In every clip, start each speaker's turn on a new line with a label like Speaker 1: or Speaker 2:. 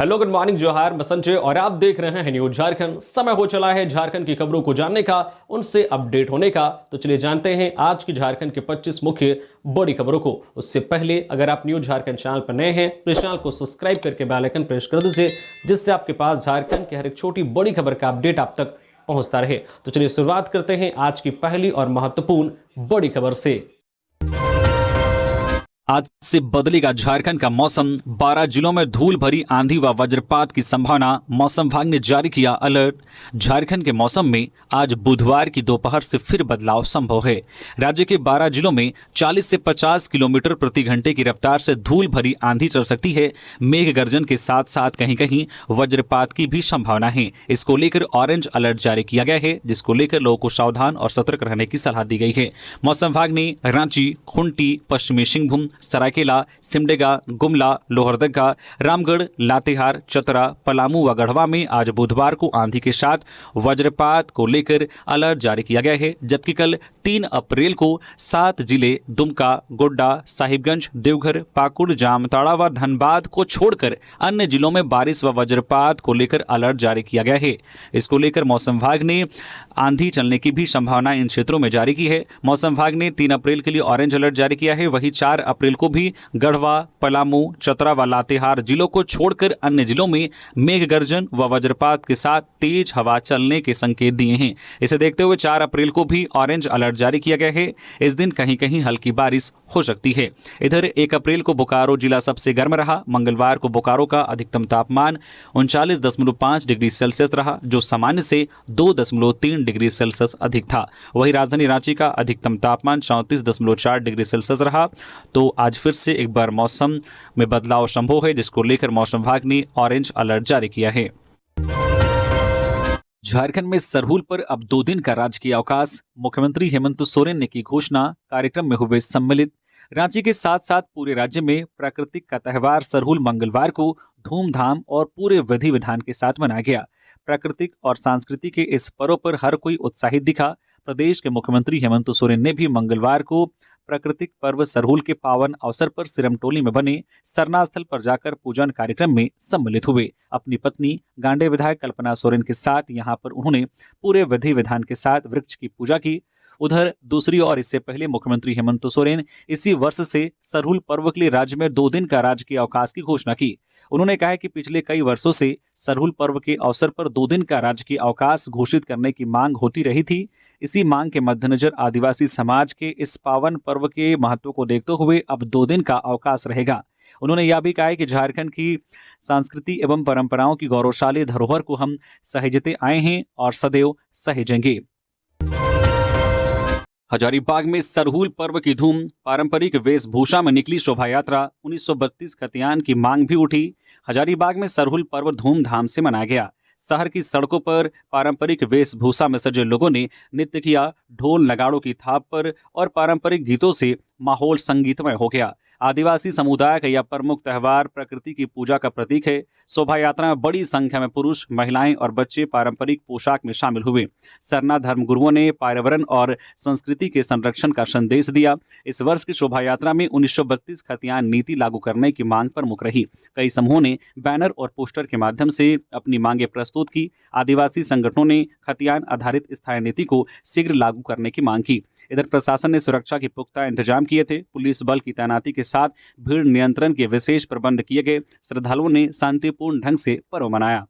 Speaker 1: Hello, good morning, जोहार, मैं संजय और आप देख रहे हैं न्यूज झारखंड। समय हो चला है झारखंड की खबरों को जानने का, उनसे अपडेट होने का। तो चलिए जानते हैं आज की झारखंड के 25 मुख्य बड़ी खबरों को। उससे पहले अगर आप न्यूज झारखंड चैनल पर नए हैं तो इस चैनल को सब्सक्राइब करके बेल आइकन प्रेस कर दीजिए, जिससे आपके पास झारखंड की हर एक छोटी बड़ी खबर का अपडेट आप तक पहुंचता रहे। तो चलिए शुरुआत करते हैं आज की पहली और महत्वपूर्ण बड़ी खबर से।
Speaker 2: आज से बदलेगा झारखंड का मौसम। 12 जिलों में धूल भरी आंधी व वज्रपात की संभावना। मौसम विभाग ने जारी किया अलर्ट। झारखंड के मौसम में आज बुधवार की दोपहर से फिर बदलाव संभव है। राज्य के 12 जिलों में 40 से 50 किलोमीटर प्रति घंटे की रफ्तार से धूल भरी आंधी चल सकती है। मेघ गर्जन के साथ साथ कहीं कहीं वज्रपात की भी संभावना है। इसको लेकर ऑरेंज अलर्ट जारी किया गया है, जिसको लेकर लोगों को सावधान और सतर्क रहने की सलाह दी गई है। मौसम विभाग ने रांची, खूंटी, पश्चिमी सिंहभूम, सरायकेला, सिमडेगा, गुमला, लोहरदगा, रामगढ़, लातेहार, चतरा, पलामू व गढ़वा में आज बुधवार को आंधी के साथ वज्रपात को लेकर अलर्ट जारी किया गया है। जबकि कल 3 अप्रैल को 7 जिले दुमका, गोड्डा, साहिबगंज, देवघर, पाकुड़, जामताड़ा व धनबाद को छोड़कर अन्य जिलों में बारिश व वज्रपात को लेकर अलर्ट जारी किया गया है। इसको लेकर मौसम विभाग ने आंधी चलने की भी संभावना इन क्षेत्रों में जारी की है। मौसम विभाग ने 3 अप्रैल के लिए ऑरेंज अलर्ट जारी किया है। वहीं 4 अप्रैल को भी गढ़वा, पलामू, चतरा व लातेहार जिलों को छोड़कर अन्य जिलों में मेघ गर्जन व वज्रपात के साथ तेज हवा चलने के संकेत दिए हैं। इसे देखते हुए 4 अप्रैल को भी ऑरेंज अलर्ट जारी किया गया है। इस दिन कहीं कहीं हल्की बारिश हो सकती है। इधर 1 अप्रैल को बोकारो जिला सबसे गर्म रहा। मंगलवार को बोकारो का अधिकतम तापमान 39.5 डिग्री सेल्सियस रहा, जो सामान्य से 2.3 डिग्री सेल्सियस अधिक था। वहीं राजधानी रांची का अधिकतम तापमान 34.4 डिग्री सेल्सियस रहा। तो आज फिर से एक बार मौसम में बदलाव संभव है, जिसको लेकर मौसम विभाग ने ऑरेंज अलर्ट जारी किया है। झारखंड में सरहुल पर अब 2 दिन का राजकीय अवकाश। मुख्यमंत्री हेमंत सोरेन ने की घोषणा। कार्यक्रम में हुए सम्मिलित। रांची के साथ साथ पूरे राज्य में प्राकृतिक का त्यौहार सरहुल मंगलवार को धूमधाम और पूरे विधि विधान के साथ मनाया गया। प्राकृतिक और संस्कृति के इस पर्व पर हर कोई उत्साहित दिखा। प्रदेश के मुख्यमंत्री हेमंत सोरेन ने भी मंगलवार को प्राकृतिक पर्व सरहुल के पावन अवसर पर सिरमटोली में बने सरना स्थल पर जाकर पूजन कार्यक्रम में सम्मिलित हुए। अपनी पत्नी गांडे विधायक कल्पना सोरेन के साथ यहां पर उन्होंने पूरे विधि विधान के साथ वृक्ष की पूजा की। उधर दूसरी ओर इससे पहले मुख्यमंत्री हेमंत सोरेन इसी वर्ष से सरहुल पर्व के लिए राज्य में 2 दिन का राजकीय अवकाश की घोषणा की। उन्होंने कहा कि पिछले कई वर्षों से सरहुल पर्व के अवसर पर 2 दिन का राजकीय अवकाश घोषित करने की मांग होती रही थी। इसी मांग के मद्देनजर आदिवासी समाज के इस पावन पर्व के महत्व को देखते हुए अब 2 दिन का अवकाश रहेगा। उन्होंने यह भी कहा कि झारखंड की संस्कृति एवं परंपराओं की गौरवशाली धरोहर को हम सहेजते आए हैं और सदैव सहेजेंगे। हजारीबाग में सरहुल पर्व की धूम। पारंपरिक वेशभूषा में निकली शोभा यात्रा। 1932 खतियान की मांग भी उठी। हजारीबाग में सरहुल पर्व धूमधाम से मनाया गया। शहर की सड़कों पर पारंपरिक वेशभूषा में सजे लोगों ने नृत्य किया। ढोल नगाड़ों की थाप पर और पारंपरिक गीतों से माहौल संगीतमय हो गया। आदिवासी समुदाय का यह प्रमुख त्यौहार प्रकृति की पूजा का प्रतीक है। शोभा यात्रा में बड़ी संख्या में पुरुष, महिलाएं और बच्चे पारंपरिक पोशाक में शामिल हुए। सरना धर्मगुरुओं ने पर्यावरण और संस्कृति के संरक्षण का संदेश दिया। इस वर्ष की शोभा यात्रा में 1932 खतियान नीति लागू करने की मांग प्रमुख रही। कई समूहों ने बैनर और पोस्टर के माध्यम से अपनी मांगे प्रस्तुत की। आदिवासी संगठनों ने खतियान आधारित स्थायी नीति को शीघ्र लागू करने की मांग की। इधर प्रशासन ने सुरक्षा के पुख्ता इंतजाम किए थे। पुलिस बल की तैनाती के साथ भीड़ नियंत्रण के विशेष प्रबंध किए गए। श्रद्धालुओं ने शांतिपूर्ण ढंग से पर्व मनाया।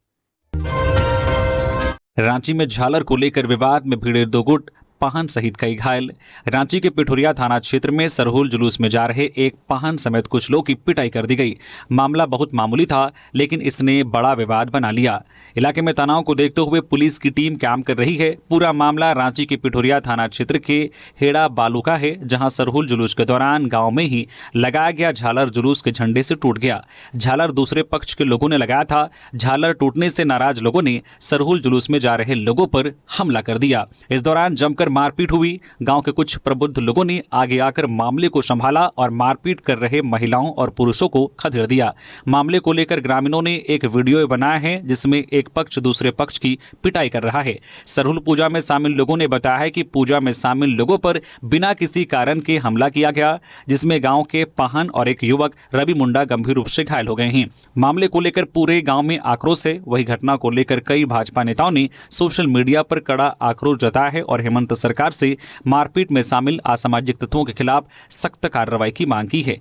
Speaker 2: रांची में झालर को लेकर विवाद में भिड़े 2 गुट, पाहन सहित कई घायल। रांची के पिठुरिया थाना क्षेत्र में सरहुल जुलूस में जा रहे एक पाहन समेत कुछ लोग की पिटाई कर दी गई। मामला बहुत मामूली था, लेकिन इसने बड़ा विवाद बना लिया। इलाके में तनाव को देखते हुए पुलिस की टीम काम कर रही है। पूरा मामला रांची के पिठुरिया थाना क्षेत्र के हेड़ा बालू का है, जहां सरहुल जुलूस के दौरान गांव में ही लगाया गया झालर जुलूस के झंडे से टूट गया। झालर दूसरे पक्ष के लोगों ने लगाया था। झालर टूटने से नाराज लोगों ने सरहुल जुलूस में जा रहे लोगों पर हमला कर दिया। इस दौरान जमकर मारपीट हुई। गांव के कुछ प्रबुद्ध लोगों ने आगे आकर मामले को संभाला और मारपीट कर रहे महिलाओं और पुरुषों को खदेड़ दिया। मामले को लेकर ग्रामीणों ने एक वीडियो बनाया है जिसमें एक पक्ष दूसरे पक्ष की पिटाई कर रहा है। सरहुल पूजा में शामिल लोगों ने बताया है कि पूजा में शामिल लोगों पर बिना किसी कारण के हमला किया गया, जिसमें गांव के पाहन और एक युवक रवि मुंडा गंभीर रूप से घायल हो गए हैं। मामले को लेकर पूरे गांव में आक्रोश है। वही घटना को लेकर कई भाजपा नेताओं ने सोशल मीडिया पर कड़ा आक्रोश जताया है और हेमंत सरकार से मारपीट में शामिल असामाजिक तत्वों के खिलाफ सख्त कार्रवाई की मांग की है।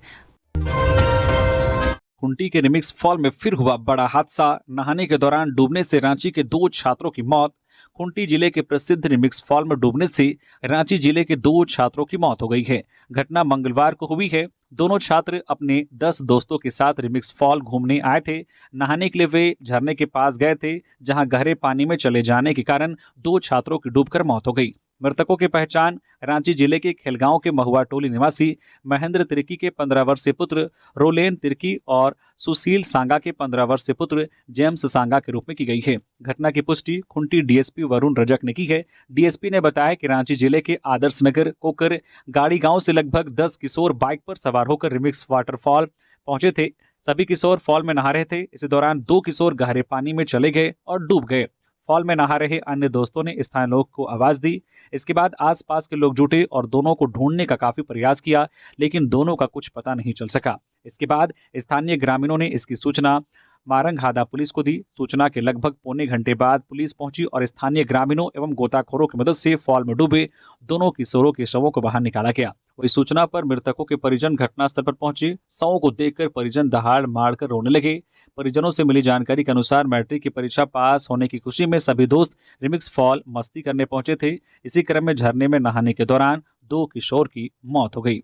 Speaker 2: कुंटी के रिमिक्स फॉल में फिर हुआ बड़ा हादसा। नहाने के दौरान डूबने से रांची के 2 छात्रों की मौत। कुंटी जिले के प्रसिद्ध रिमिक्स फॉल में डूबने से रांची जिले के 2 छात्रों की मौत हो गई है। घटना मंगलवार को हुई है। दोनों छात्र अपने 10 दोस्तों के साथ रिमिक्स फॉल घूमने आए थे। नहाने के लिए वे झरने के पास गए थे, जहां गहरे पानी में चले जाने के कारण 2 छात्रों की डूबकर मौत हो गई। मृतकों की पहचान रांची जिले के खेलगांव के महुआ टोली निवासी महेंद्र तिर्की के 15 वर्षीय पुत्र रोलेन तिर्की और सुशील सांगा के 15 वर्षीय पुत्र जेम्स सांगा के रूप में की गई है। घटना की पुष्टि खुंटी डीएसपी वरुण रजक ने की है। डीएसपी ने बताया कि रांची जिले के आदर्श नगर कोकर गाड़ी गांव से लगभग 10 किशोर बाइक पर सवार होकर रिमिक्स वाटरफॉल पहुंचे थे। सभी किशोर फॉल में नहा रहे थे। इसी दौरान 2 किशोर गहरे पानी में चले गए और डूब गए। फॉल में नहा रहे अन्य दोस्तों ने स्थानीय लोग को आवाज दी। इसके बाद आसपास के लोग जुटे और दोनों को ढूंढने का काफी प्रयास किया, लेकिन दोनों का कुछ पता नहीं चल सका। इसके बाद स्थानीय ग्रामीणों ने इसकी सूचना मारंगहादा पुलिस को दी। सूचना के लगभग पौने घंटे बाद पुलिस पहुंची और स्थानीय ग्रामीणों एवं गोताखोरों की मदद से फॉल में डूबे दोनों किशोरों के शवों को बाहर निकाला गया। इस सूचना पर मृतकों के परिजन घटनास्थल पर पहुंचे। शवों को देखकर परिजन दहाड़ मारकर रोने लगे। परिजनों से मिली जानकारी के अनुसार मैट्रिक की परीक्षा पास होने की खुशी में सभी दोस्त रिमिक्स फॉल मस्ती करने पहुंचे थे। इसी क्रम में झरने में नहाने के दौरान 2 किशोर की मौत हो गई।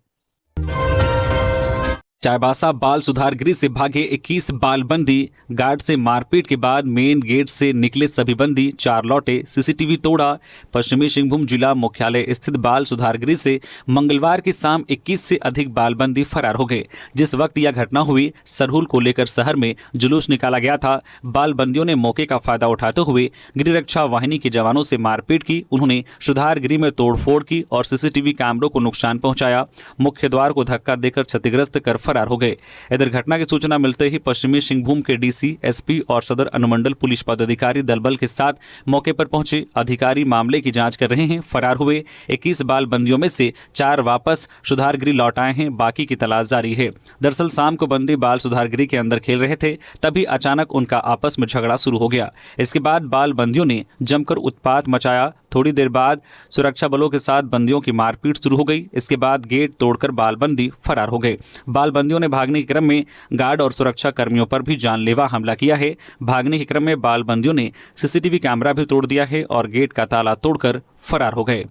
Speaker 2: चाईबासा बाल सुधार गृह से भागे 21 बाल बंदी। गार्ड से मारपीट के बाद मेन गेट से निकले सभी बंदी, 4 लौटे, सीसीटीवी तोड़ा। पश्चिमी सिंहभूम जिला मुख्यालय स्थित बाल सुधार गृह से मंगलवार की शाम 21 से अधिक बाल बंदी फरार हो गए। जिस वक्त यह घटना हुई, सरहुल को लेकर शहर में जुलूस निकाला गया था। बाल बंदियों ने मौके का फायदा उठाते हुए गृह रक्षा वाहिनी के जवानों से मारपीट की। उन्होंने सुधार गृह में तोड़फोड़ की और सीसीटीवी कैमरों को नुकसान पहुंचाया। मुख्य द्वार को धक्का देकर क्षतिग्रस्त कर फरार हो गए। इधर घटना की सूचना मिलते ही पश्चिमी सिंहभूम के डीसी, एसपी और सदर अनुमंडल पुलिस पदाधिकारी दल बल के साथ मौके पर पहुंचे। अधिकारी मामले की जांच कर रहे हैं। फरार हुए 21 बाल बंदियों में से 4 वापस सुधार गृह लौट आए हैं। बाकी की तलाश जारी है। दरअसल शाम को बंदी बाल सुधार गृह के अंदर खेल रहे थे, तभी अचानक उनका आपस में झगड़ा शुरू हो गया। इसके बाद बाल बंदियों ने जमकर उत्पात मचाया। थोड़ी देर बाद सुरक्षा बलों के साथ बंदियों की मारपीट शुरू हो गई। इसके बाद गेट तोड़कर बाल बंदी फरार हो गए। बाल बंदियों ने भागने के क्रम में गार्ड और सुरक्षा कर्मियों पर भी जानलेवा हमला किया है। भागने के क्रम में बाल बंदियों ने सीसीटीवी कैमरा भी तोड़ दिया है और गेट का ताला तोड़कर फरार हो गए।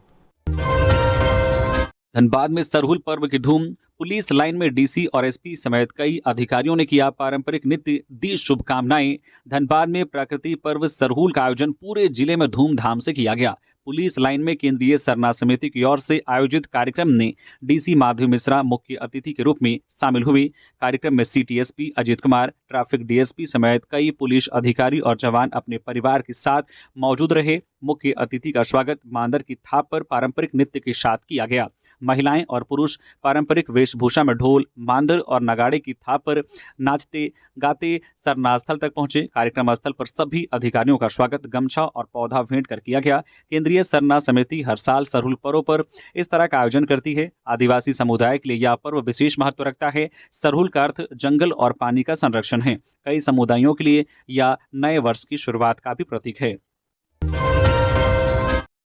Speaker 2: धनबाद में सरहुल पर्व की धूम। पुलिस लाइन में डीसी और एसपी समेत कई अधिकारियों ने किया पारंपरिक नृत्य, दी शुभकामनाएं। धनबाद में प्रकृति पर्व सरहुल का आयोजन पूरे जिले में धूमधाम से किया गया। पुलिस लाइन में केंद्रीय सरना समिति की ओर से आयोजित कार्यक्रम में डीसी माधवी मिश्रा मुख्य अतिथि के रूप में शामिल हुई। कार्यक्रम में city SP Ajit Kumar, traffic DSP समेत कई पुलिस अधिकारी और जवान अपने परिवार के साथ मौजूद रहे। मुख्य अतिथि का स्वागत मांदर की थाप पर पारंपरिक नृत्य के साथ किया गया। महिलाएं और पुरुष पारंपरिक वेशभूषा में ढोल, मांदर और नगाड़े की थाप पर नाचते गाते सरना स्थल तक पहुंचे। कार्यक्रम स्थल पर सभी अधिकारियों का स्वागत गमछा और पौधा भेंट कर किया गया। केंद्रीय सरना समिति हर साल सरहुल पर्व पर इस तरह का आयोजन करती है। आदिवासी समुदाय के लिए यह पर्व विशेष महत्व रखता है। सरहुल का अर्थ जंगल और पानी का संरक्षण है। कई समुदायों के लिए यह नए वर्ष की शुरुआत का भी प्रतीक है।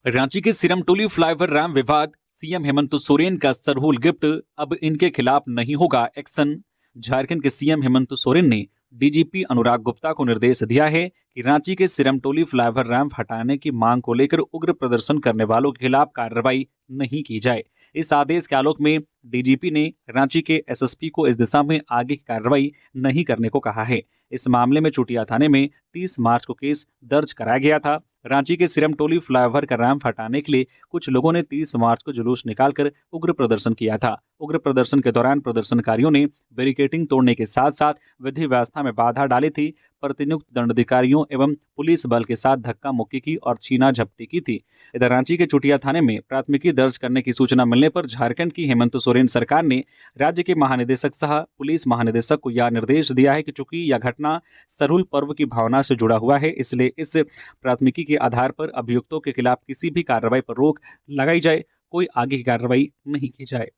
Speaker 2: रांची के सिरमटोली फ्लाईओवर रैम विवाद, सीएम हेमंत सोरेन का सरहुल गिफ्ट, अब इनके खिलाफ नहीं होगा एक्शन। झारखंड के सीएम हेमंत सोरेन ने डीजीपी अनुराग गुप्ता को निर्देश दिया है कि रांची के सिरमटोली फ्लाईओवर रैंप हटाने की मांग को लेकर उग्र प्रदर्शन करने वालों के खिलाफ कार्रवाई नहीं की जाए। इस आदेश के आलोक में डीजीपी ने रांची के एसएसपी को इस दिशा में आगे की कार्रवाई नहीं करने को कहा है। इस मामले में चुटिया थाने में 30 मार्च को केस दर्ज कराया गया था। रांची के सिरमटोली फ्लाईओवर का रैंप हटाने के लिए कुछ लोगों ने 30 मार्च को जुलूस निकालकर उग्र प्रदर्शन किया था। उग्र प्रदर्शन के दौरान प्रदर्शनकारियों ने बैरिकेडिंग तोड़ने के साथ साथ विधि व्यवस्था में बाधा डाली थी। प्रतिनियुक्त दंडाधिकारियों एवं पुलिस बल के साथ धक्का मुक्की की और छीना झपटी की थी। इधर रांची के चुटिया थाने में प्राथमिकी दर्ज करने की सूचना मिलने पर झारखंड की हेमंत सोरेन सरकार ने राज्य के महानिदेशक सह पुलिस महानिदेशक को यह निर्देश दिया है कि चूंकि यह घटना सरहुल पर्व की भावना से जुड़ा हुआ है, इसलिए इस प्राथमिकी के आधार पर अभियुक्तों के खिलाफ किसी भी कार्रवाई पर रोक लगाई जाए, कोई आगे की कार्रवाई नहीं की जाए।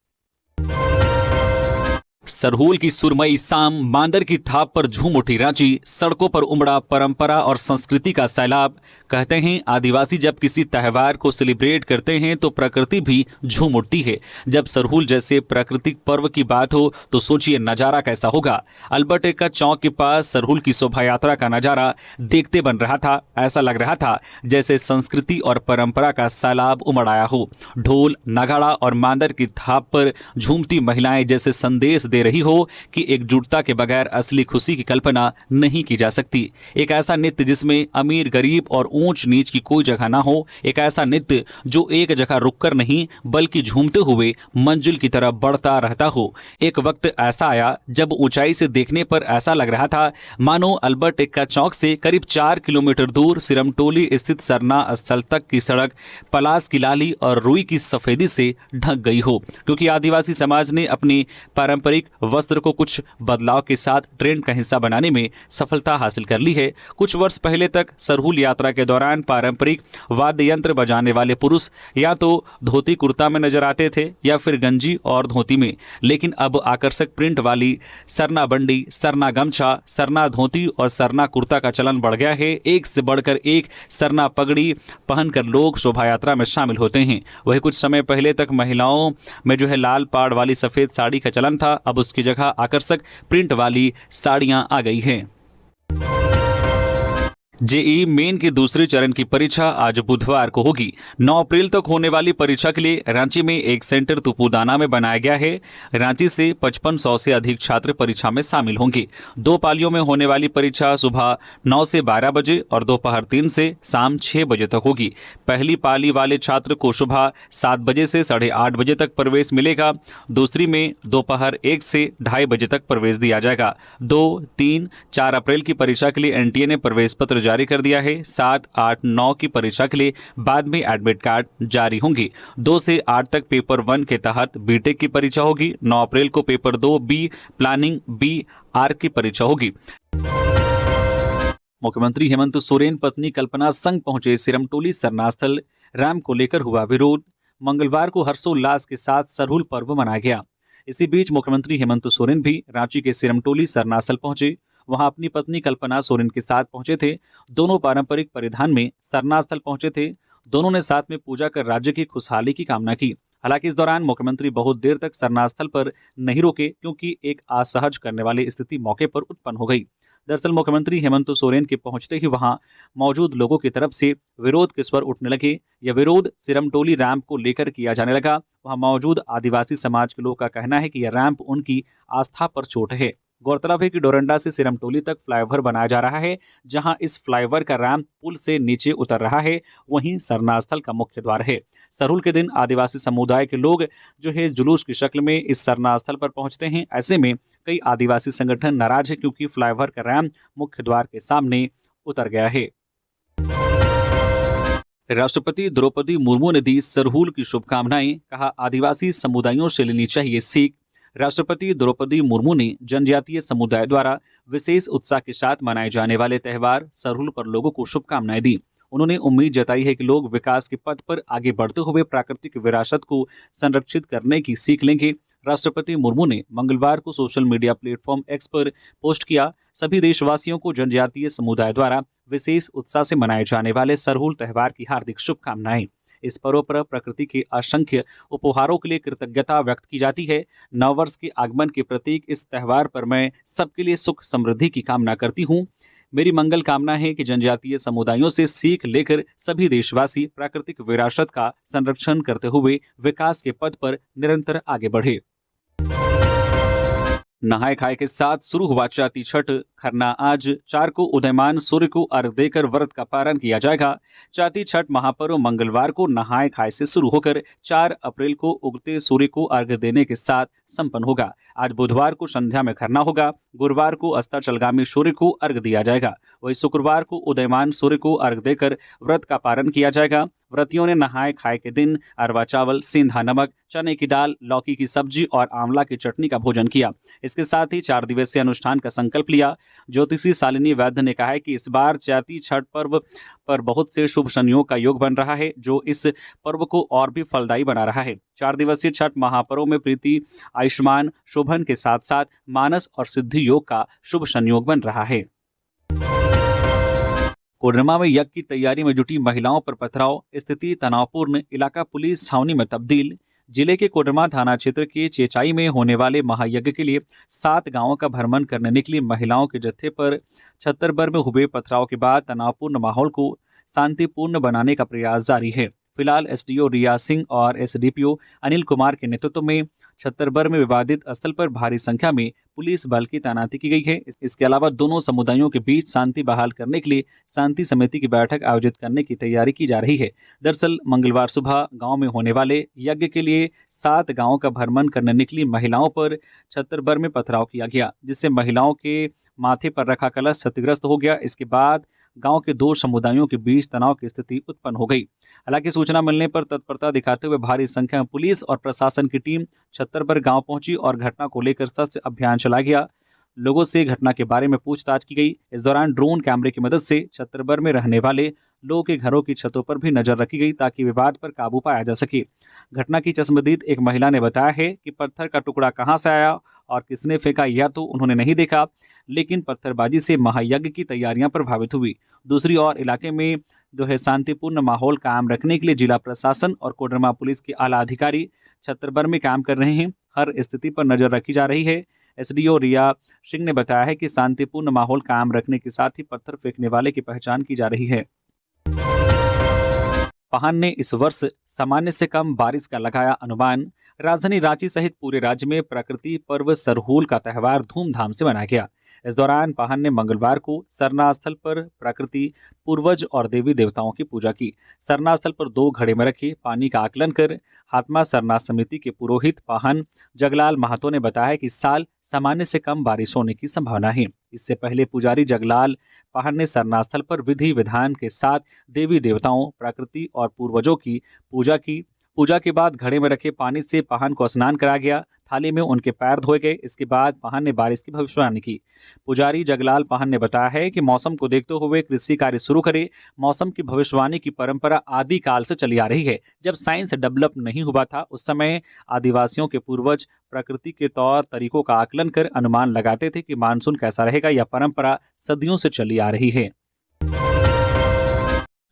Speaker 2: सरहुल की सुरमई शाम, मांदर की थाप पर झूम उठी रांची, सड़कों पर उमड़ा परंपरा और संस्कृति का सैलाब। कहते हैं आदिवासी जब किसी त्योहार को सेलिब्रेट करते हैं तो प्रकृति भी झूम उठती है। जब सरहुल जैसे प्राकृतिक पर्व की बात हो तो सोचिए नजारा कैसा होगा। अल्बर्ट एक्का चौक के पास सरहुल की शोभा यात्रा का नजारा देखते बन रहा था। ऐसा लग रहा था जैसे संस्कृति और परंपरा का सैलाब उमड़ आया हो। ढोल, नगाड़ा और मांदर की थाप पर झूमती महिलाएं जैसे संदेश दे रही हो कि एकजुटता के बगैर असली खुशी की कल्पना नहीं की जा सकती। एक ऐसा नृत्य जिसमें अमीर गरीब और ऊंच नीच की कोई जगह ना हो। एक ऐसा नृत्य जो एक जगह रुककर नहीं बल्कि झूमते हुए मंजिल की तरफ बढ़ता रहता हो। एक वक्त ऐसा आया जब ऊंचाई से देखने पर ऐसा लग रहा था मानो अल्बर्ट एक्का चौक से करीब 4 किलोमीटर दूर सिरमटोली स्थित सरना स्थल तक की सड़क पलास की लाली और रुई की सफेदी से ढक गई हो। क्योंकि आदिवासी समाज ने अपनी पारंपरिक वस्त्र को कुछ बदलाव के साथ ट्रेंड का हिस्सा बनाने में सफलता हासिल कर ली है। कुछ वर्ष पहले तक सरहुल यात्रा के दौरान पारंपरिक वाद्य यंत्र बजाने वाले पुरुष या तो धोती कुर्ता में नजर आते थे या फिर गंजी और धोती में, लेकिन अब आकर्षक प्रिंट वाली सरना बंडी, सरना गमछा, सरना धोती और सरना कुर्ता का चलन बढ़ गया है। एक से बढ़कर एक सरना पगड़ी पहनकर लोग शोभा यात्रा में शामिल होते हैं। वही कुछ समय पहले तक महिलाओं में लाल पाड़ वाली सफेद साड़ी का चलन था, अब उसकी जगह आकर्षक प्रिंट वाली साड़ियां आ गई हैं। जेईई मेन के दूसरे चरण की परीक्षा आज बुधवार को होगी। 9 अप्रैल तक होने वाली परीक्षा के लिए रांची में एक सेंटर तुपुदाना में बनाया गया है। रांची से 5500 से अधिक छात्र परीक्षा में शामिल होंगे। 2 पालियों में होने वाली परीक्षा सुबह 9 से 12 बजे और दोपहर 3 से शाम 6 बजे तक होगी। पहली पाली वाले छात्र को सुबह 7 बजे से 8:30 बजे तक प्रवेश मिलेगा। दूसरी में दोपहर 1 से 2:30 बजे तक प्रवेश दिया जाएगा। 2, 3, 4 अप्रैल की परीक्षा के लिए एनटीए ने प्रवेश पत्र जारी कर दिया है। 7, 8, 9 की परीक्षा के लिए बाद में एडमिट कार्ड जारी होंगे। 2 से 8 तक पेपर 1 के तहत बीटेक की परीक्षा होगी। 9 अप्रैल को paper 2 B planning B R की परीक्षा होगी। मुख्यमंत्री हेमंत सोरेन पत्नी कल्पना संग पहुंचे सिरमटोली सरनास्थल। रैंप को लेकर हुआ विरोध। मंगलवार को हर्षोल्लास के साथ सरहुल पर्व मनाया गया। इसी बीच मुख्यमंत्री हेमंत सोरेन भी रांची के सिरमटोली सरनास्थल पहुंचे। वहां अपनी पत्नी कल्पना सोरेन के साथ पहुंचे थे। दोनों पारंपरिक परिधान में सरनास्थल पहुंचे थे। दोनों ने साथ में पूजा कर राज्य की खुशहाली की कामना की। हालांकि इस दौरान मुख्यमंत्री बहुत देर तक सरनास्थल पर नहीं रुके क्योंकि एक असहज करने वाली स्थिति मौके पर उत्पन्न हो गई। दरअसल मुख्यमंत्री हेमंत सोरेन के पहुंचते ही वहां मौजूद लोगों की तरफ से विरोध के स्वर उठने लगे। यह विरोध सिरमटोली रैंप को लेकर किया जाने लगा। वहां मौजूद आदिवासी समाज के लोगों का कहना है कि यह रैंप उनकी आस्था पर चोट है। गौरतलब है कि डोरंडा से सिरमटोली तक फ्लाईओवर बनाया जा रहा है। जहां इस फ्लाईओवर का रैंप पुल से नीचे उतर रहा है, वहीं सरनास्थल का मुख्य द्वार है। सरहुल के दिन आदिवासी समुदाय के लोग जुलूस की शक्ल में इस सरनास्थल पर पहुंचते हैं। ऐसे में कई आदिवासी संगठन नाराज है क्योंकि फ्लाईओवर का रैंप मुख्य द्वार के सामने उतर गया है। राष्ट्रपति द्रौपदी मुर्मू ने दी सरहुल की शुभकामनाएं। कहा आदिवासी समुदायों से लेनी चाहिए सीख। राष्ट्रपति द्रौपदी मुर्मू ने जनजातीय समुदाय द्वारा विशेष उत्साह के साथ मनाए जाने वाले त्यौहार सरहुल पर लोगों को शुभकामनाएं दी। उन्होंने उम्मीद जताई है कि लोग विकास के पथ पर आगे बढ़ते हुए प्राकृतिक विरासत को संरक्षित करने की सीख लेंगे। राष्ट्रपति मुर्मू ने मंगलवार को सोशल मीडिया प्लेटफॉर्म एक्स पर पोस्ट किया। सभी देशवासियों को जनजातीय समुदाय द्वारा विशेष उत्साह से मनाए जाने वाले सरहुल त्यौहार की हार्दिक शुभकामनाएं। इस पर्व पर प्रकृति के असंख्य उपहारों के लिए कृतज्ञता व्यक्त की जाती है। नववर्ष के आगमन के प्रतीक इस त्यौहार पर मैं सबके लिए सुख समृद्धि की कामना करती हूँ। मेरी मंगल कामना है कि जनजातीय समुदायों से सीख लेकर सभी देशवासी प्राकृतिक विरासत का संरक्षण करते हुए विकास के पथ पर निरंतर आगे बढ़े। नहाय खाए के साथ शुरू हुआ चैती छठ खरना। आज 4 को उदयमान सूर्य को अर्घ देकर व्रत का पारण किया जाएगा। चैती छठ महापर्व मंगलवार को नहाय खाए से शुरू होकर 4 अप्रैल को उगते सूर्य को अर्घ देने के साथ संपन्न होगा। आज बुधवार को संध्या में खरना होगा। गुरुवार को अस्ताचलगामी सूर्य को अर्घ दिया जाएगा। वही शुक्रवार को उदयमान सूर्य को अर्घ देकर व्रत का पारण किया जाएगा। व्रतियों ने नहाय खाए के दिन अरवा चावल, सेंधा नमक, चने की दाल, लौकी की सब्जी और आंवला की चटनी का भोजन किया। इसके साथ ही 4 दिवसीय अनुष्ठान का संकल्प लिया। ज्योतिषी शालिनी वैद्य ने कहा है कि इस बार चैती छठ पर्व पर बहुत से शुभ संयोग का योग बन रहा है, जो इस पर्व को और भी फलदायी बना रहा है। 4 दिवसीय छठ महापर्व में प्रीति, आयुष्मान, शोभन के साथ साथ मानस और सिद्धि योग का शुभ संयोग बन रहा है। कोडरमा में यज्ञ की तैयारी में जुटी महिलाओं पर पथराव, स्थिति तनावपूर्ण, इलाका पुलिस छावनी में तब्दील। जिले के कोडरमा थाना क्षेत्र के चेचाई में होने वाले महायज्ञ के लिए 7 गांवों का भ्रमण करने निकली महिलाओं के जत्थे पर छत्तरपुर में हुए पथराव के बाद तनावपूर्ण माहौल को शांतिपूर्ण बनाने का प्रयास जारी है। फिलहाल एसडीओ रिया सिंह और एसडीपीओ अनिल कुमार के नेतृत्व में छत्तरपुर में विवादित स्थल पर भारी संख्या में पुलिस बल की तैनाती की गई है। इसके अलावा दोनों समुदायों के बीच शांति बहाल करने के लिए शांति समिति की बैठक आयोजित करने की तैयारी की जा रही है। दरअसल मंगलवार सुबह गांव में होने वाले यज्ञ के लिए 7 गांवों का भ्रमण करने निकली महिलाओं पर छत्तरपुर में पथराव किया गया, जिससे महिलाओं के माथे पर रखा कलश क्षतिग्रस्त हो गया। इसके बाद गांव के 2 समुदायों के बीच तनाव की स्थिति उत्पन्न हो गई। हालांकि सूचना मिलने पर तत्परता दिखाते हुए भारी संख्या में पुलिस और प्रशासन की टीम छत्तरपुर गांव पहुंची और घटना को लेकर सर्च अभियान चलाया गया। लोगों से घटना के बारे में पूछताछ की गई। इस दौरान ड्रोन कैमरे की मदद से छत्तरपुर में रहने वाले लोगों के घरों की छतों पर भी नजर रखी गई ताकि विवाद पर काबू पाया जा सके। घटना की चश्मदीद एक महिला ने बताया है कि पत्थर का टुकड़ा कहां से आया और किसने फेंका यह तो उन्होंने नहीं देखा, लेकिन पत्थरबाजी से महायज्ञ की तैयारियां प्रभावित हुई। दूसरी ओर इलाके में जो है शांतिपूर्ण माहौल कायम रखने के लिए जिला प्रशासन और कोडरमा पुलिस के आला अधिकारी छत्तरपुर में काम कर रहे हैं। हर स्थिति पर नजर रखी जा रही है। एसडीओ रिया सिंह ने बताया है कि शांतिपूर्ण माहौल कायम रखने के साथ ही पत्थर फेंकने वाले की पहचान की जा रही है। पाहन ने इस वर्ष सामान्य से कम बारिश का लगाया अनुमान। राजधानी रांची सहित पूरे राज्य में प्रकृति पर्व सरहूल का त्यौहार धूमधाम से मनाया गया। इस दौरान पाहन ने मंगलवार को सरना स्थल पर प्रकृति, पूर्वज और देवी देवताओं की पूजा की। सरना स्थल पर 2 घड़े में रखे पानी का आकलन कर हातमा सरना समिति के पुरोहित पाहन जगलाल महतो ने बताया कि इस साल सामान्य से कम बारिश होने की संभावना है। इससे पहले पुजारी जगलाल पाहन ने सरना स्थल पर विधि विधान के साथ देवी देवताओं, प्रकृति और पूर्वजों की पूजा की। पूजा के बाद घड़े में रखे पानी से पाहन को स्नान कराया गया। थाली में उनके पैर धोए गए। इसके बाद पाहन ने बारिश की भविष्यवाणी की। पुजारी जगलाल पाहन ने बताया है कि मौसम को देखते हुए कृषि कार्य शुरू करें। मौसम की भविष्यवाणी की परंपरा आदि काल से चली आ रही है। जब साइंस डेवलप नहीं हुआ था, उस समय आदिवासियों के पूर्वज प्रकृति के तौर तरीकों का आकलन कर अनुमान लगाते थे कि मानसून कैसा रहेगा। यह परंपरा सदियों से चली आ रही है।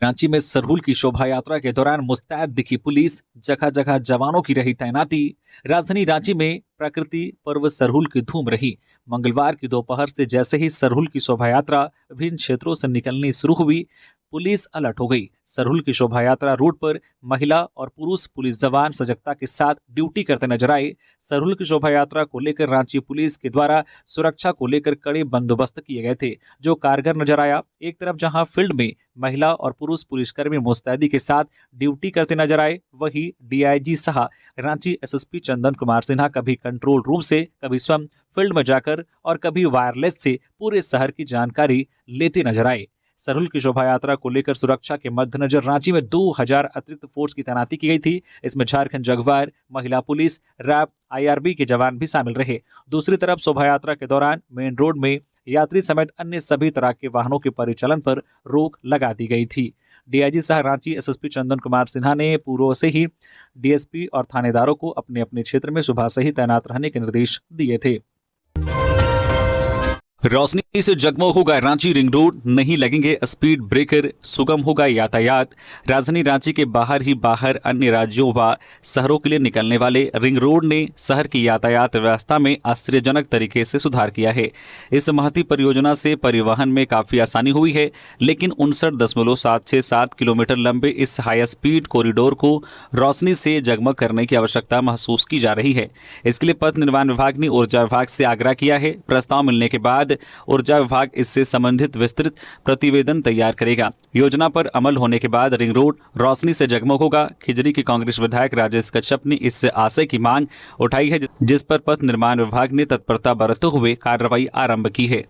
Speaker 2: रांची में सरहुल की शोभा यात्रा के दौरान मुस्तैद दिखी पुलिस, जगह जगह जवानों की रही तैनाती। राजधानी रांची में प्रकृति पर्व सरहुल की धूम रही। मंगलवार की दोपहर से जैसे ही सरहुल की शोभा यात्रा विभिन्न क्षेत्रों से निकलनी शुरू हुई, पुलिस अलर्ट हो गई। सरहुल की शोभा यात्रा रूट पर महिला और पुरुष पुलिस जवान सजगता के साथ ड्यूटी करते नजर आए। सरहुल की शोभा यात्रा को लेकर रांची पुलिस के द्वारा सुरक्षा को लेकर कड़े बंदोबस्त किए गए थे, जो कारगर नजर आया। एक तरफ जहां फील्ड में महिला और पुरुष पुलिसकर्मी मुस्तैदी के साथ ड्यूटी करते नजर आए, वहीं डीआईजी सह रांची एसएसपी चंदन कुमार सिन्हा कभी कंट्रोल रूम से, कभी स्वयं फील्ड में जाकर और कभी वायरलेस से पूरे शहर की जानकारी लेते नजर आए। सरहुल की शोभा यात्रा को लेकर सुरक्षा के मद्देनजर रांची में 2000 अतिरिक्त फोर्स की तैनाती की गई थी। इसमें झारखंड जगुआर, महिला पुलिस, रैप, आईआरबी के जवान भी शामिल रहे। दूसरी तरफ शोभा यात्रा के दौरान मेन रोड में यात्री समेत अन्य सभी तरह के वाहनों के परिचालन पर रोक लगा दी गई थी। डीआईजी सह रांची एसएसपी चंदन कुमार सिन्हा ने पूर्व से ही डीएसपी और थानेदारों को अपने अपने क्षेत्र में सुबह से ही तैनात रहने के निर्देश दिए थे। रोशनी से जगमग होगा रांची रिंग रोड, नहीं लगेंगे स्पीड ब्रेकर, सुगम होगा यातायात। राजधानी रांची के बाहर ही बाहर अन्य राज्यों व शहरों के लिए निकलने वाले रिंग रोड ने शहर की यातायात व्यवस्था में आश्चर्यजनक तरीके से सुधार किया है। इस महती परियोजना से परिवहन में काफी आसानी हुई है, लेकिन 59.767 किलोमीटर लंबे इस हाई स्पीड कॉरिडोर को रोशनी से जगमग करने की आवश्यकता महसूस की जा रही है। इसके लिए पथ निर्माण विभाग ने ऊर्जा विभाग से आग्रह किया है। प्रस्ताव मिलने के बाद ऊर्जा विभाग इससे संबंधित विस्तृत प्रतिवेदन तैयार करेगा। योजना पर अमल होने के बाद रिंग रोड रोशनी से जगमग होगा। खिजरी के कांग्रेस विधायक राजेश कश्यप ने इस आशय की मांग उठाई है, जिस पर पथ निर्माण विभाग ने तत्परता बरतते हुए कार्रवाई आरंभ की है।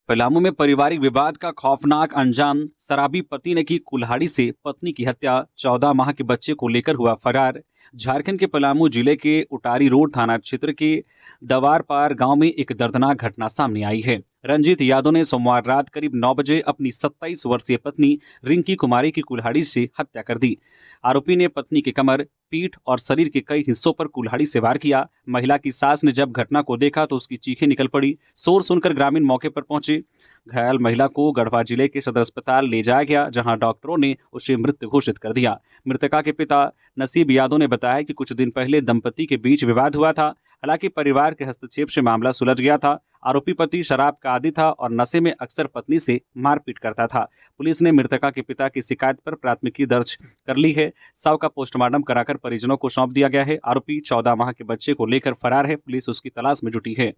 Speaker 2: पलामू में पारिवारिक विवाद का खौफनाक अंजाम, शराबी पति ने की कुल्हाड़ी से पत्नी की हत्या, 14 माह के बच्चे को लेकर हुआ फरार। झारखंड के पलामू जिले के उटारी रोड थाना क्षेत्र के दवारपार गांव में एक दर्दनाक घटना सामने आई है। रंजीत यादव ने सोमवार रात करीब 9 बजे अपनी 27 वर्षीय पत्नी रिंकी कुमारी की कुल्हाड़ी से हत्या कर दी। आरोपी ने पत्नी की कमर, पीठ और शरीर के कई हिस्सों पर कुल्हाड़ी से वार किया। महिला की सास ने जब घटना को देखा तो उसकी चीखें निकल पड़ी। शोर सुनकर ग्रामीण मौके पर पहुंचे। घायल महिला को गढ़वा जिले के सदर अस्पताल ले जाया गया, जहां डॉक्टरों ने उसे मृत घोषित कर दिया। मृतका के पिता नसीब यादव ने बताया कि कुछ दिन पहले दंपति के बीच विवाद हुआ था। हालांकि परिवार के हस्तक्षेप से मामला सुलझ गया था। आरोपी पति शराब का आदी था और नशे में अक्सर पत्नी से मारपीट करता था। पुलिस ने मृतका के पिता की शिकायत पर प्राथमिकी दर्ज कर ली है। शव का पोस्टमार्टम कराकर परिजनों को सौंप दिया गया है। आरोपी 14 माह के बच्चे को लेकर फरार है। पुलिस उसकी तलाश में जुटी है।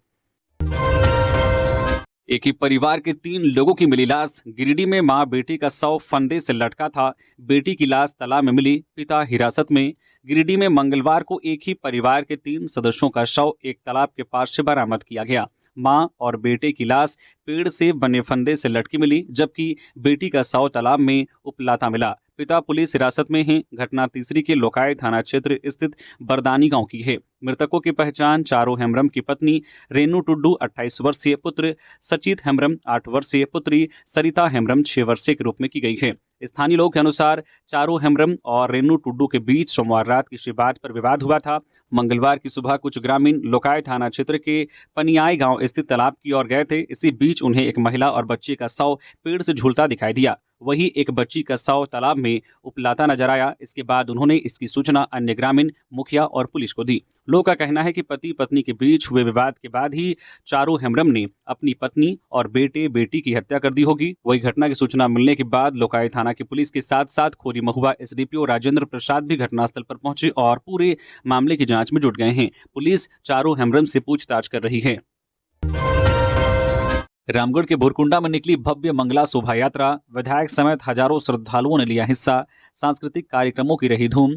Speaker 2: एक ही परिवार के 3 लोगों की मिली लाश। गिरिडीह में मां बेटी का शव फंदे से लटका था। बेटी की लाश तालाब में मिली, पिता हिरासत में। गिरिडीह में मंगलवार को एक ही परिवार के 3 सदस्यों का शव एक तालाब के पास से बरामद किया गया। मां और बेटे की लाश पेड़ से बने फंदे से लटकी मिली, जबकि बेटी का शव तालाब में उपलाता मिला। पिता पुलिस हिरासत में हैं। घटना तीसरी के लोकाय थाना क्षेत्र स्थित बरदानी गांव की है। मृतकों की पहचान चारो हेम्ब्रम की पत्नी रेनू टुड्डू 28 वर्षीय, पुत्र सचित हेम्ब्रम 8 वर्षीय, पुत्री सरिता हेम्ब्रम 6 वर्षीय के रूप में की गई है। स्थानीय लोग के अनुसार चारो हेम्ब्रम और रेनू टुड्डू के बीच सोमवार रात किसी बात पर विवाद हुआ था। मंगलवार की सुबह कुछ ग्रामीण लोकाय थाना क्षेत्र के पनियाई गांव स्थित तालाब की ओर गए थे। इसी बीच उन्हें एक महिला और बच्चे का शव पेड़ से झूलता दिखाई दिया। वहीं एक बच्ची का शव तालाब में उपलाता नजर आया। इसके बाद उन्होंने इसकी सूचना अन्य ग्रामीण, मुखिया और पुलिस को दी। लोगों का कहना है कि पति पत्नी के बीच हुए विवाद के बाद ही चारो हेम्ब्रम ने अपनी पत्नी और बेटे बेटी की हत्या कर दी होगी। वही घटना की सूचना मिलने के बाद लोकाय थाना की पुलिस के साथ साथ खोरी महुआ एसडीपीओ राजेंद्र प्रसाद भी घटनास्थल पर पहुंचे और पूरे मामले की जांच में जुट गए हैं। पुलिस चारो हेम्ब्रम से पूछताछ कर रही है। रामगढ़ के भुरकुंडा में निकली भव्य मंगला शोभा यात्रा। विधायक समेत हजारों श्रद्धालुओं ने लिया हिस्सा। सांस्कृतिक कार्यक्रमों की रही धूम।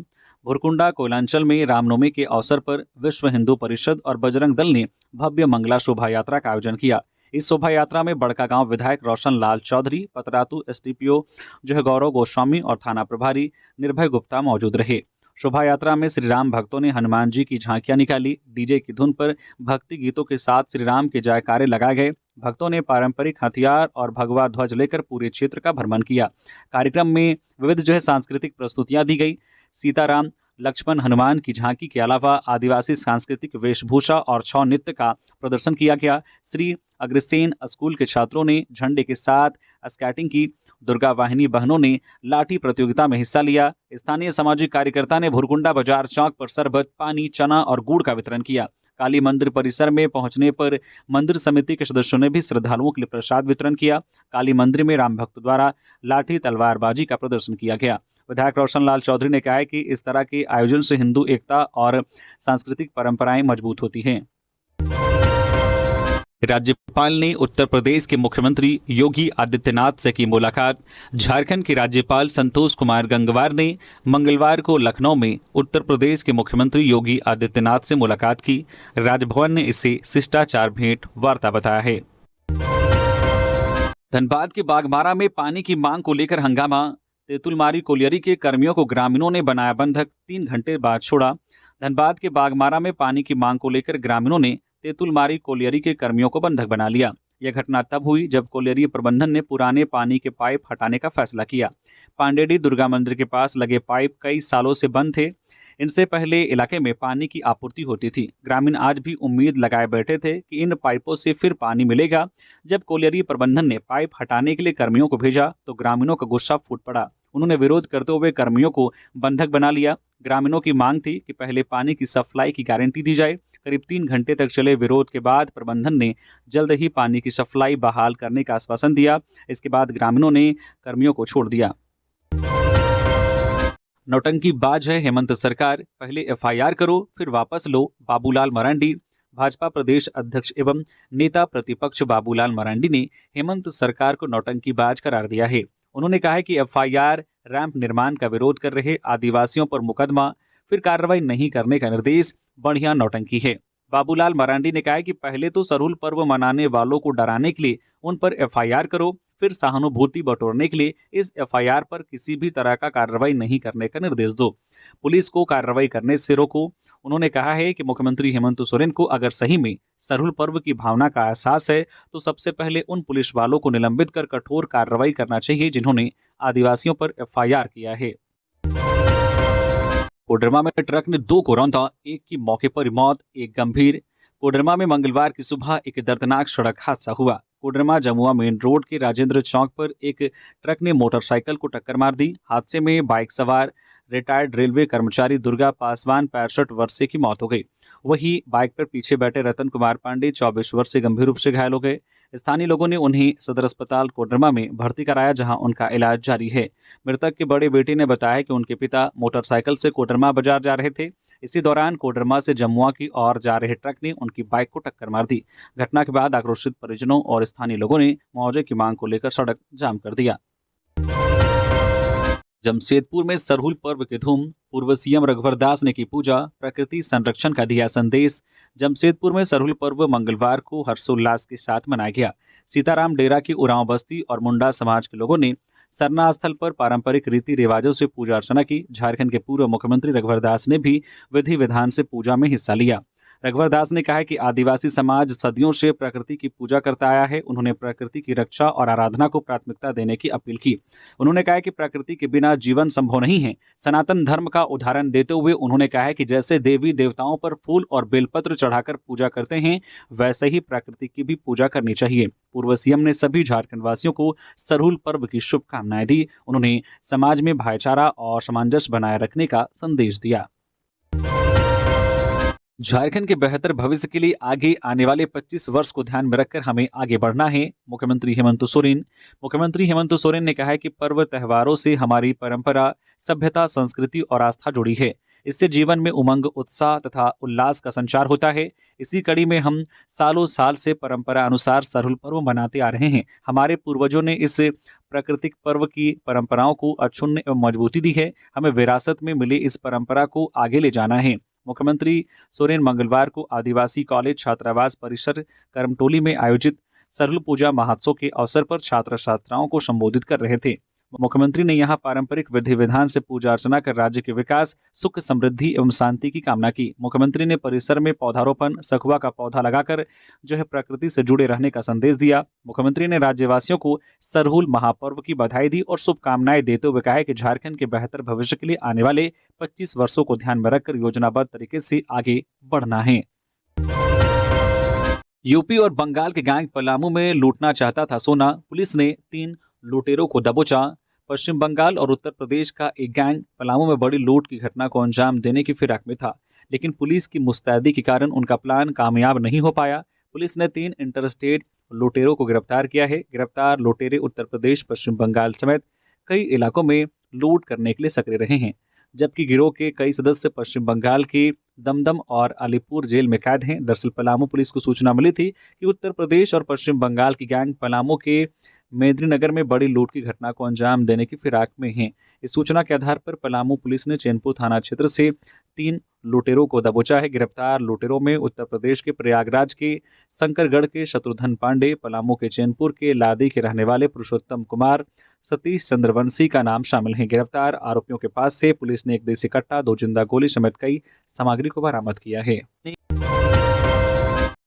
Speaker 2: भुरकुंडा कोयलांचल में रामनवमी के अवसर पर विश्व हिंदू परिषद और बजरंग दल ने भव्य मंगला शोभा यात्रा का आयोजन किया। इस शोभा यात्रा में बड़कागांव विधायक रोशन लाल चौधरी, पतरातू एसडीपीओ गौरव गोस्वामी और थाना प्रभारी निर्भय गुप्ता मौजूद रहे। शोभा यात्रा में श्री राम भक्तों ने हनुमान जी की झांकियां निकाली। डीजे की धुन पर भक्ति गीतों के साथ श्री राम के जयकारे लगाए गए। भक्तों ने पारंपरिक हथियार और भगवा ध्वज लेकर पूरे क्षेत्र का भ्रमण किया। कार्यक्रम में विविध सांस्कृतिक प्रस्तुतियां दी गई। सीताराम लक्ष्मण हनुमान की झांकी के अलावा आदिवासी सांस्कृतिक वेशभूषा और छौ नृत्य का प्रदर्शन किया गया। श्री अग्रसेन स्कूल के छात्रों ने झंडे के साथ स्केटिंग की। दुर्गा वाहिनी बहनों ने लाठी प्रतियोगिता में हिस्सा लिया। स्थानीय सामाजिक कार्यकर्ता ने भुरकुंडा बाजार चौक पर शरबत, पानी, चना और गुड़ का वितरण किया। काली मंदिर परिसर में पहुंचने पर मंदिर समिति के सदस्यों ने भी श्रद्धालुओं के लिए प्रसाद वितरण किया। काली मंदिर में राम भक्त द्वारा लाठी तलवारबाजी का प्रदर्शन किया गया। विधायक रोशन लाल चौधरी ने कहा है कि इस तरह के आयोजन से हिंदू एकता और सांस्कृतिक परंपराएं मजबूत होती हैं। राज्यपाल ने उत्तर प्रदेश के मुख्यमंत्री योगी आदित्यनाथ से की मुलाकात। झारखंड के राज्यपाल संतोष कुमार गंगवार ने मंगलवार को लखनऊ में उत्तर प्रदेश के मुख्यमंत्री योगी आदित्यनाथ से मुलाकात की। राजभवन ने इसे शिष्टाचार भेंट वार्ता बताया है। धनबाद के बागमारा में पानी की मांग को लेकर हंगामा। तेतुलमारी कोलियरी के कर्मियों को ग्रामीणों ने बनाया बंधक, 3 घंटे बाद छोड़ा। धनबाद के बागमारा में पानी की मांग को लेकर ग्रामीणों ने तेतुलमारी कोलियरी के कर्मियों को बंधक बना लिया। यह घटना तब हुई जब कोलियरी प्रबंधन ने पुराने पानी के पाइप हटाने का फैसला किया। पांडेडी दुर्गा मंदिर के पास लगे पाइप कई सालों से बंद थे। इनसे पहले इलाके में पानी की आपूर्ति होती थी। ग्रामीण आज भी उम्मीद लगाए बैठे थे कि इन पाइपों से फिर पानी मिलेगा। जब कोलियरी प्रबंधन ने पाइप हटाने के लिए कर्मियों को भेजा तो ग्रामीणों का गुस्सा फूट पड़ा। उन्होंने विरोध करते हुए कर्मियों को बंधक बना लिया। ग्रामीणों की मांग थी कि पहले पानी की सप्लाई की गारंटी दी जाए। करीब 3 घंटे तक चले विरोध के बाद प्रबंधन ने जल्द ही पानी की सप्लाई बहाल करने का आश्वासन दिया। इसके बाद ग्रामीणों ने कर्मियों को छोड़ दिया। नौटंकीबाज है हेमंत सरकार, पहले एफआईआर करो फिर वापस लो। बाबूलाल मरांडी। भाजपा प्रदेश अध्यक्ष एवं नेता प्रतिपक्ष बाबूलाल मरांडी ने हेमंत सरकार को नौटंकीबाज करार दिया है। उन्होंने कहा है कि एफआईआर, रैंप निर्माण का विरोध कर रहे आदिवासियों पर मुकदमा, फिर कार्रवाई नहीं करने का निर्देश बढ़िया नौटंकी है। बाबूलाल मरांडी ने कहा है कि पहले तो सरहुल पर्व मनाने वालों को डराने के लिए उन पर एफआईआर करो, फिर सहानुभूति बटोरने के लिए इस एफआईआर पर किसी भी तरह का कार्रवाई नहीं करने का निर्देश दो। पुलिस को कार्रवाई करने से रोको। उन्होंने कहा है कि मुख्यमंत्री हेमंत सोरेन को अगर सही में सरहुल पर्व की भावना का एहसास है तो सबसे पहले उन पुलिस वालों को निलंबित कर कठोर कार्रवाई करना चाहिए जिन्होंने आदिवासियों पर एफआईआर किया है। कोडरमा में ट्रक ने 2 को रौंदा, एक की मौके पर मौत, एक गंभीर। कोडरमा में मंगलवार की सुबह एक दर्दनाक सड़क हादसा हुआ। कोडरमा जमुआ मेन रोड के राजेंद्र चौक पर एक ट्रक ने मोटरसाइकिल को टक्कर मार दी। हादसे में बाइक सवार रिटायर्ड रेलवे कर्मचारी दुर्गा पासवान 65 वर्षीय की मौत हो गई। वहीं बाइक पर पीछे बैठे रतन कुमार पांडे 24 वर्षीय गंभीर रूप से घायल हो गए। स्थानीय लोगों ने उन्हें सदर अस्पताल कोडरमा में भर्ती कराया, जहां उनका इलाज जारी है। मृतक के बड़े बेटे ने बताया कि उनके पिता मोटरसाइकिल से कोडरमा बाजार जा रहे थे। इसी दौरान कोडरमा से जमुआ की ओर जा रहे ट्रक ने उनकी बाइक को टक्कर मार दी। घटना के बाद आक्रोशित परिजनों और स्थानीय लोगों ने मुआवजे की मांग को लेकर सड़क जाम कर दिया। जमशेदपुर में सरहुल पर्व की धूम, पूर्व सीएम रघुवर दास ने की पूजा, प्रकृति संरक्षण का दिया संदेश। जमशेदपुर में सरहुल पर्व मंगलवार को हर्षोल्लास के साथ मनाया गया। सीताराम डेरा की उरांव बस्ती और मुंडा समाज के लोगों ने सरना स्थल पर पारंपरिक रीति रिवाजों से पूजा अर्चना की। झारखंड के पूर्व मुख्यमंत्री रघुवर दास ने भी विधि विधान से पूजा में हिस्सा लिया। रघुवर दास ने कहा कि आदिवासी समाज सदियों से प्रकृति की पूजा करता आया है। उन्होंने प्रकृति की रक्षा और आराधना को प्राथमिकता देने की अपील की। उन्होंने कहा कि प्रकृति के बिना जीवन संभव नहीं है। सनातन धर्म का उदाहरण देते हुए उन्होंने कहा कि जैसे देवी देवताओं पर फूल और बेलपत्र चढ़ाकर पूजा करते हैं, वैसे ही प्रकृति की भी पूजा करनी चाहिए। पूर्व सीएम ने सभी झारखंड वासियों को सरहुल पर्व की शुभकामनाएं दी। उन्होंने समाज में भाईचारा और सामंजस्य बनाए रखने का संदेश दिया। झारखंड के बेहतर भविष्य के लिए आगे आने वाले 25 वर्ष को ध्यान में रखकर हमें आगे बढ़ना है। मुख्यमंत्री हेमंत सोरेन ने कहा है कि पर्व त्योहारों से हमारी परंपरा, सभ्यता, संस्कृति और आस्था जुड़ी है। इससे जीवन में उमंग, उत्साह तथा उल्लास का संचार होता है। इसी कड़ी में हम सालों साल से परंपरा अनुसार सरहुल पर्व मनाते आ रहे हैं। हमारे पूर्वजों ने इस प्राकृतिक पर्व की परंपराओं को अक्षुण्ण एवं मजबूती दी है। हमें विरासत में मिली इस परंपरा को आगे ले जाना है। मुख्यमंत्री सोरेन मंगलवार को आदिवासी कॉलेज छात्रावास परिसर करमटोली में आयोजित सरहुल पूजा महोत्सव के अवसर पर छात्र छात्राओं को संबोधित कर रहे थे। मुख्यमंत्री ने यहां पारंपरिक विधि विधान से पूजा अर्चना कर राज्य के विकास, सुख, समृद्धि एवं शांति की कामना की। मुख्यमंत्री ने परिसर में पौधारोपण, सखुआ का पौधा लगाकर प्रकृति से जुड़े रहने का संदेश दिया। मुख्यमंत्री ने राज्यवासियों को सरहुल महापर्व की बधाई दी और शुभकामनाएं देते हुए कहा कि झारखंड के बेहतर भविष्य के लिए आने वाले 25 वर्षों को ध्यान में रखकर योजनाबद्ध तरीके से आगे बढ़ना है। यूपी और बंगाल के गैंग पलामू में लूटना चाहता था सोना, पुलिस ने 3 लुटेरों को दबोचा। पश्चिम बंगाल और उत्तर प्रदेश का एक गैंग पलामू में बड़ी लूट की घटना को अंजाम देने की फिराक में था, लेकिन पुलिस की मुस्तैदी के कारण उनका प्लान कामयाब नहीं हो पाया। पुलिस ने 3 इंटरस्टेट लुटेरों को गिरफ्तार किया है। गिरफ्तार लुटेरे उत्तर प्रदेश, पश्चिम बंगाल समेत कई इलाकों में लूट करने के लिए सक्रिय रहे हैं, जबकि गिरोह के कई सदस्य पश्चिम बंगाल के दमदम और अलीपुर जेल में कैद हैं। दरअसल पलामू पुलिस को सूचना मिली थी कि उत्तर प्रदेश और पश्चिम बंगाल की गैंग पलामू के मेदिनीनगर में बड़ी लूट की घटना को अंजाम देने की फिराक में हैं। इस सूचना के आधार पर पलामू पुलिस ने चैनपुर थाना क्षेत्र से 3 लुटेरों को दबोचा है। गिरफ्तार लुटेरों में उत्तर प्रदेश के प्रयागराज के शंकरगढ़ के शत्रुघ्न पांडे, पलामू के चैनपुर के लादी के रहने वाले पुरुषोत्तम कुमार, सतीश चंद्रवंशी का नाम शामिल है। गिरफ्तार आरोपियों के पास से पुलिस ने एक देसी कट्टा, 2 जिंदा गोली समेत कई सामग्री को बरामद किया है।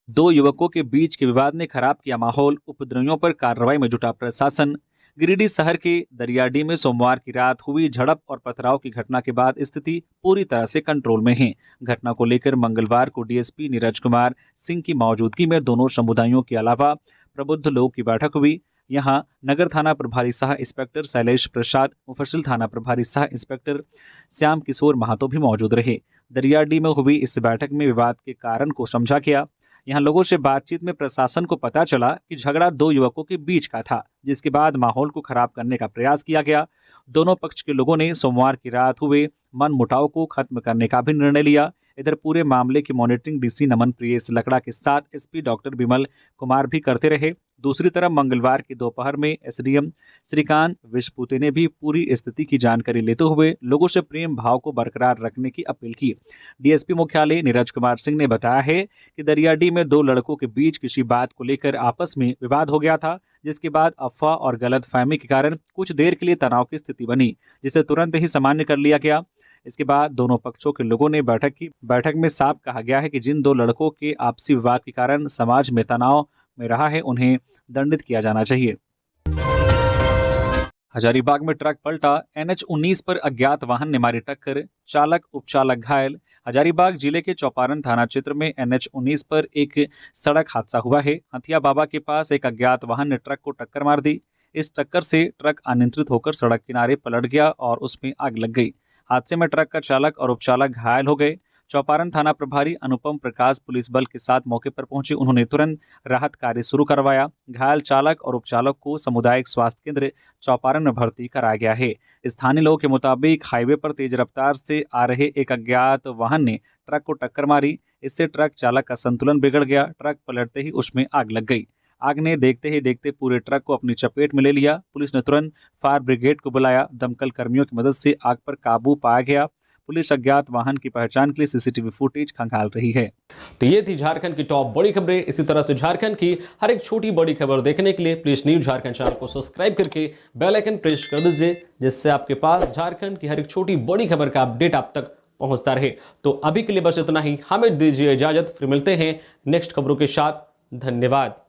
Speaker 2: 2 युवकों के बीच के विवाद ने खराब किया माहौल, उपद्रवियों पर कार्रवाई में जुटा प्रशासन। गिरिडीह शहर के दरियाडीह में सोमवार की रात हुई झड़प और पथराव की घटना के बाद स्थिति पूरी तरह से कंट्रोल में है। घटना को लेकर मंगलवार को डीएसपी नीरज कुमार सिंह की मौजूदगी में दोनों समुदायों के अलावा प्रबुद्ध लोगों की बैठक हुई। यहां नगर थाना प्रभारी सह इंस्पेक्टर शैलेश प्रसाद, मुफस्सिल थाना प्रभारी सह इंस्पेक्टर श्याम किशोर महतो भी मौजूद रहे। दरियाडीह में हुई इस बैठक में विवाद के कारण को समझा गया। यहाँ लोगों से बातचीत में प्रशासन को पता चला कि झगड़ा दो युवकों के बीच का था, जिसके बाद माहौल को खराब करने का प्रयास किया गया। दोनों पक्ष के लोगों ने सोमवार की रात हुए मनमुटाव को खत्म करने का भी निर्णय लिया। इधर पूरे मामले की मॉनिटरिंग डीसी नमन प्रियेश लकड़ा के साथ एसपी डॉक्टर विमल कुमार भी करते रहे। दूसरी तरफ मंगलवार की दोपहर में एसडीएम श्रीकांत विश्वपुते ने भी पूरी स्थिति की जानकारी लेते हुए लोगों से प्रेम भाव को बरकरार रखने की अपील की। डीएसपी मुख्यालय नीरज कुमार सिंह ने बताया है कि दरियाडीह में दो लड़कों के बीच किसी बात को लेकर आपस में विवाद हो गया था, जिसके बाद अफवाह और गलतफहमी के कारण कुछ देर के लिए तनाव की स्थिति बनी, जिसे तुरंत ही सामान्य कर लिया गया। इसके बाद दोनों पक्षों के लोगों ने बैठक में साफ कहा गया है कि जिन दो लड़कों के आपसी विवाद के कारण समाज में तनाव में रहा है, उन्हें दंडित किया जाना चाहिए। हजारीबाग में ट्रक पलटा, NH-19 पर अज्ञात वाहन ने मारी टक्कर, चालक उपचालक घायल। हजारीबाग जिले के चौपारण थाना क्षेत्र में NH-19 पर एक सड़क हादसा हुआ है। हथिया बाबा के पास एक अज्ञात वाहन ने ट्रक को टक्कर मार दी। इस टक्कर से ट्रक अनियंत्रित होकर सड़क किनारे पलट गया और उसमें आग लग गई। हादसे में ट्रक का चालक और उपचालक घायल हो गए। चौपारण थाना प्रभारी अनुपम प्रकाश पुलिस बल के साथ मौके पर पहुंचे। उन्होंने तुरंत राहत कार्य शुरू करवाया। घायल चालक और उपचालक को सामुदायिक स्वास्थ्य केंद्र चौपारण में भर्ती कराया गया है। स्थानीय लोगों के मुताबिक हाईवे पर तेज रफ्तार से आ रहे एक अज्ञात वाहन ने ट्रक को टक्कर मारी। इससे ट्रक चालक का संतुलन बिगड़ गया। ट्रक पलटते ही उसमें आग लग गई। आग ने देखते ही देखते पूरे ट्रक को अपनी चपेट में ले लिया। पुलिस ने तुरंत फायर ब्रिगेड को बुलाया। दमकल कर्मियों की मदद से आग पर काबू पाया गया। पुलिस अज्ञात वाहन की पहचान के लिए सीसीटीवी फुटेज खंगाल रही है।
Speaker 1: तो ये थी झारखंड की टॉप बड़ी खबरें। इसी तरह से झारखंड की हर एक छोटी बड़ी खबर देखने के लिए प्लीज न्यूज झारखंड चैनल को सब्सक्राइब करके बेल आइकन प्रेस कर दीजिए, जिससे आपके पास झारखंड की हर एक छोटी बड़ी खबर का अपडेट आप तक पहुंचता रहे। तो अभी के लिए बस इतना ही। हमें दीजिए इजाजत, फिर मिलते हैं नेक्स्ट खबरों के साथ। धन्यवाद।